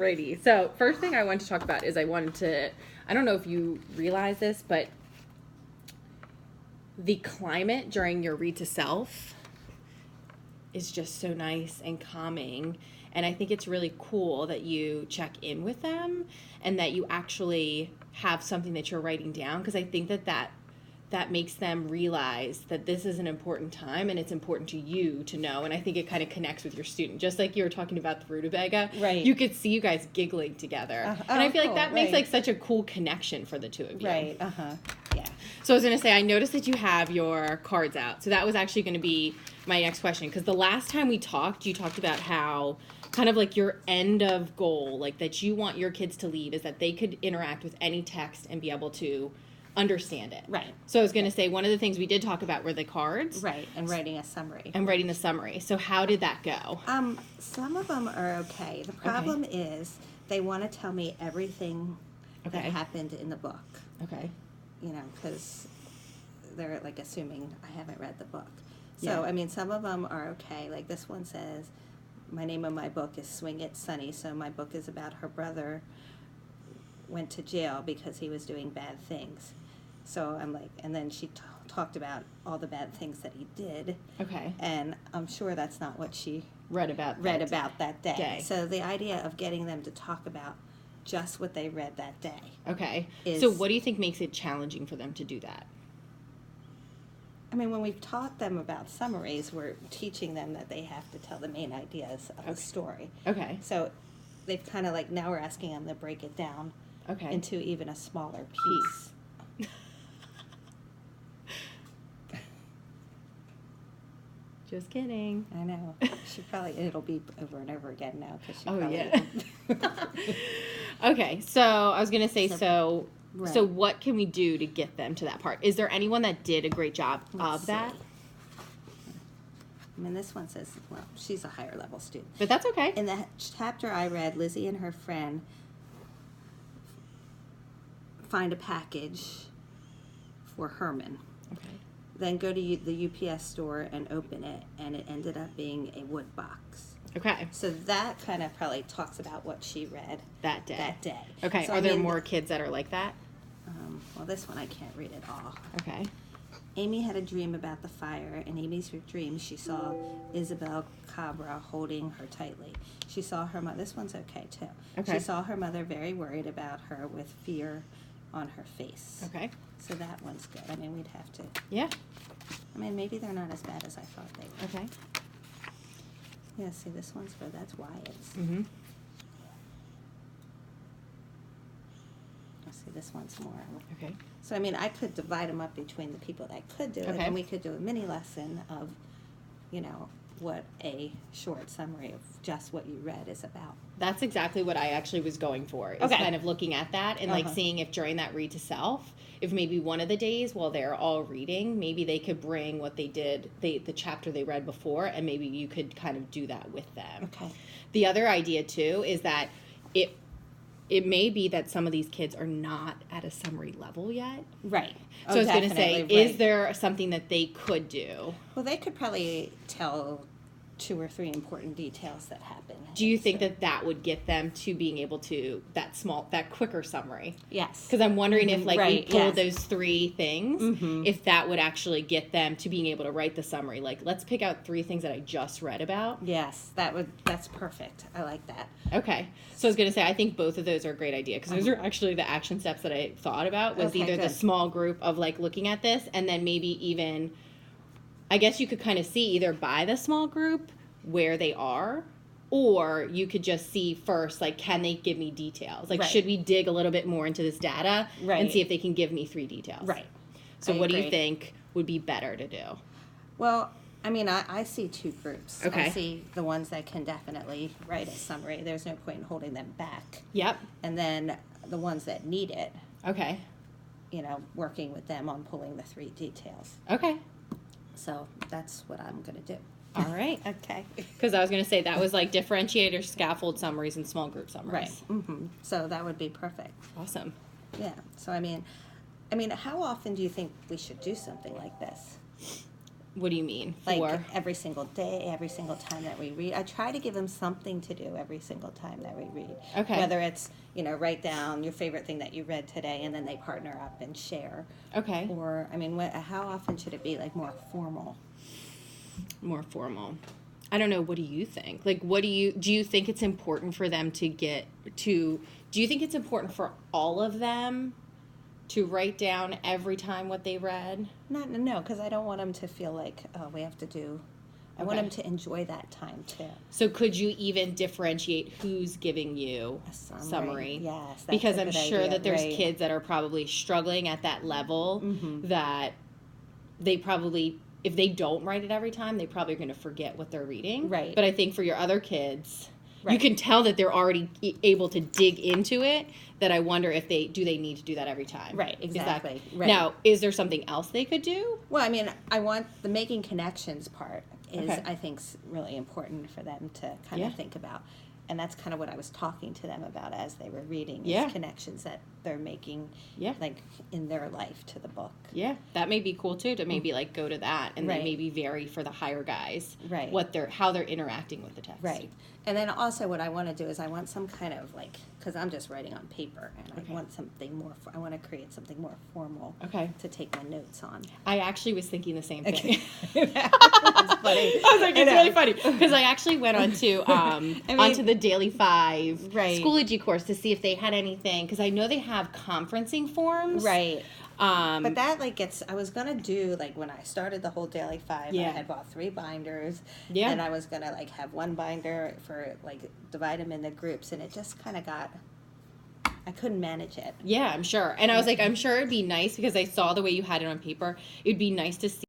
Alrighty. So first thing I want to talk about is I don't know if you realize this, but the climate during your read to self is just so nice and calming. And I think it's really cool that you check in with them and that you actually have something that you're writing down, because I think that makes them realize that this is an important time and it's important to you to know. And I think it kind of connects with your student. Just like you were talking about the rutabaga, right? You could see you guys giggling together. And I feel like that makes like such a cool connection for the two of you. Right. Yeah. So I was going to say, I noticed that you have your cards out. So that was actually going to be my next question. Because the last time we talked, you talked about how kind of like your end of goal, like that you want your kids to leave, is that they could interact with any text and be able to understand it. Right. So I was going to say, one of the things we did talk about were the cards. Right, and writing a summary. And writing the summary. So how did that go? Some of them are okay. The problem is they want to tell me everything that happened in the book. Okay. You know, because they're like assuming I haven't read the book. So, I mean, some of them are okay. Like this one says, my name of my book is Swing It Sunny. So my book is about her brother went to jail because he was doing bad things. So I'm like, and then she talked about all the bad things that he did. Okay. And I'm sure that's not what she read about that day. So the idea of getting them to talk about just what they read that day. Okay. So what do you think makes it challenging for them to do that? I mean, when we've taught them about summaries, we're teaching them that they have to tell the main ideas of the story. Okay. So they've kind of like, now we're asking them to break it down into even a smaller piece. Just kidding. I know. It'll be over and over again now. Cause Okay, so I was going to say, so what can we do to get them to that part? Is there anyone that did a great job of that? I mean, this one says, well, she's a higher level student. But that's okay. In the chapter I read, Lizzie and her friend find a package for Herman. Okay. Then go to the UPS store and open it, and it ended up being a wood box. Okay. So that kind of probably talks about what she read that day. Okay. So Are there more kids that are like that? Well, this one I can't read at all. Okay. Amy had a dream about the fire. In Amy's dream, she saw Isabel Cabra holding her tightly. She saw her mother. This one's okay, too. Okay. She saw her mother very worried about her with fear on her face. Okay. So that one's good. I mean, we'd have to. Yeah. I mean, maybe they're not as bad as I thought they were. Okay. Yeah, see, this one's good. That's Wyatt's. Mm-hmm. See, this one's more. Okay. So, I mean, I could divide them up between the people that could do it, and we could do a mini lesson of, you know, what a short summary of just what you read is about. That's exactly what I actually was going for, is kind of looking at that and like seeing if during that read to self, if maybe one of the days while they're all reading, maybe they could bring what they did, the chapter they read before, and maybe you could kind of do that with them. Okay. The other idea too is that it may be that some of these kids are not at a summary level yet. Right. So I was going to say, is there something that they could do? Well, they could probably tell 2 or 3 important details that happen. Do you think that would get them to being able to that quicker summary? Yes. Because I'm wondering if we pulled those 3 things, if that would actually get them to being able to write the summary. Like, let's pick out 3 things that I just read about. Yes, that's perfect. I like that. Okay. So I was going to say, I think both of those are a great idea, because those are actually the action steps that I thought about, was either the small group of like looking at this, and then maybe even, I guess you could kind of see either by the small group where they are, or you could just see first, like, can they give me details? Like, should we dig a little bit more into this data and see if they can give me 3 details? Right. So what do you think would be better to do? Well, I mean, I see 2 groups. Okay. I see the ones that can definitely write a summary. There's no point in holding them back. Yep. And then the ones that need it. Okay. You know, working with them on pulling the 3 details. Okay. So that's what I'm going to do. All right. Okay. Because I was going to say that was like differentiator, scaffold summaries, and small group summaries. Right. Mm-hmm. So that would be perfect. Awesome. Yeah. So I mean, how often do you think we should do something like this? What do you mean? Like For? every single day, every single time that we read. I try to give them something to do every single time that we read. Okay. Whether it's, write down your favorite thing that you read today and then they partner up and share. Okay. Or, I mean, how often should it be, like, more formal? More formal. I don't know. What do you think? Like, do you think it's important for them to do you think it's important for all of them to write down every time what they read? No, because I don't want them to feel like, oh, we have to do. I want Okay. them to enjoy that time too. So could you even differentiate who's giving you A summary? Yes, that's Because a I'm good sure idea, that there's right. kids that are probably struggling at that level that they probably, if they don't write it every time, they probably are going to forget what they're reading. Right. But I think for your other kids, you Right. can tell that they're already able to dig into it. That I wonder if they need to do that every time. Right, exactly, right. Now, is there something else they could do? Well, I mean, I want the making connections part is, Okay. I think, really important for them to kind Yeah. of think about. And that's kind of what I was talking to them about as they were reading, is Yeah. connections that they're making, Yeah. like, in their life to the book. Yeah, that may be cool too. To maybe like go to that and then Right. maybe vary for the higher guys. Right. How they're interacting with the text. Right. And then also what I want to do is I want some kind of, like, because I'm just writing on paper, and Okay. I want something more, I want to create something more formal Okay. to take my notes on. I actually was thinking the same thing. That's funny. I was like, I it's know. really funny because I actually went onto the Daily 5 Right. Schoology course to see if they had anything because I know they have conferencing forms. Right. But But that, like, I was going to do, like, when I started the whole Daily 5, Yeah. I had bought 3 binders. Yeah. And I was going to, like, have 1 binder for, like, divide them into groups. And it just kind of I couldn't manage it. yeah, I'm sure. And I was like, I'm sure it'd be nice because I saw the way you had it on paper. It'd be nice to see